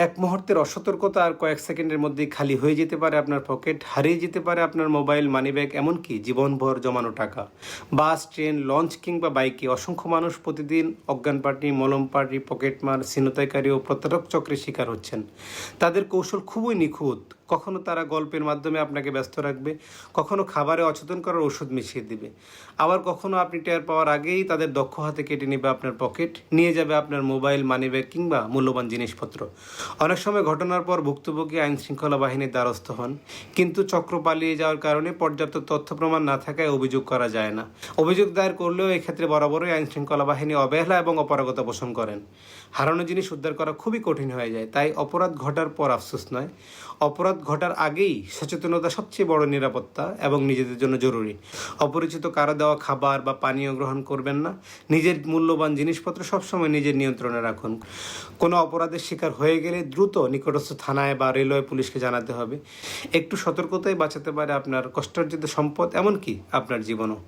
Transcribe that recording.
এক মুহূর্তের অসতর্কতা আর কয়েক সেকেন্ডের মধ্যেই খালি হয়ে যেতে পারে আপনার পকেট, হারিয়ে যেতে পারে আপনার মোবাইল, মানিব্যাগ, এমনকি জীবনভর জমানো টাকা। বাস, ট্রেন, লঞ্চ কিংবা বাইকে অসংখ্য মানুষ প্রতিদিন অজ্ঞান পার্টি, মলম পার্টি, পকেটমার, ছিনতাইকারী ও প্রতারক চক্রের শিকার হচ্ছেন। তাদের কৌশল খুবই নিখুঁত। কখনো তারা গল্পের মাধ্যমে আপনাকে ব্যস্ত রাখবে, কখনো খাবারে অচেতন করার ওষুধ মিশিয়ে দিবে, আবার কখনো আপনি টের পাওয়ার আগেই তাদের দক্ষ হাতে কেটে নেবে আপনার পকেট, নিয়ে যাবে আপনার মোবাইল, মানিব্যাগ কিংবা মূল্যবান জিনিসপত্র। অনেক সময় ঘটনার পর ভুক্তভোগী আইন শৃঙ্খলা বাহিনীর দ্বারস্থ হন, কিন্তু চক্র পালিয়ে যাওয়ার কারণে পর্যাপ্ত তথ্য প্রমাণ না থাকায় অভিযোগ করা যায় না। অভিযোগ দায়ের করলেও এক্ষেত্রে বরাবরই আইন শৃঙ্খলা বাহিনী অবহেলা এবং অপারগতা পোষণ করেন। হারানো জিনিস উদ্ধার করা খুবই কঠিন হয়ে যায়। তাই অপরাধ ঘটার পর আফসোস নয়, অপরাধ ঘটার আগেই সচেতনতা সবচেয়ে বড় নিরাপত্তা এবং নিজেদের জন্য জরুরি। অপরিচিত কারো দেওয়া খাবার বা পানীয় গ্রহণ করবেন না। নিজের মূল্যবান জিনিসপত্র সবসময় নিজের নিয়ন্ত্রণে রাখুন। কোনো অপরাধের শিকার হয়ে গেলে দ্রুত নিকটস্থ থানায় বা রেলওয়ে পুলিশকে জানাতে হবে। একটু সতর্কতাই বাঁচাতে পারে আপনার কষ্টার্জিত সম্পদ, এমনকি আপনার জীবনও।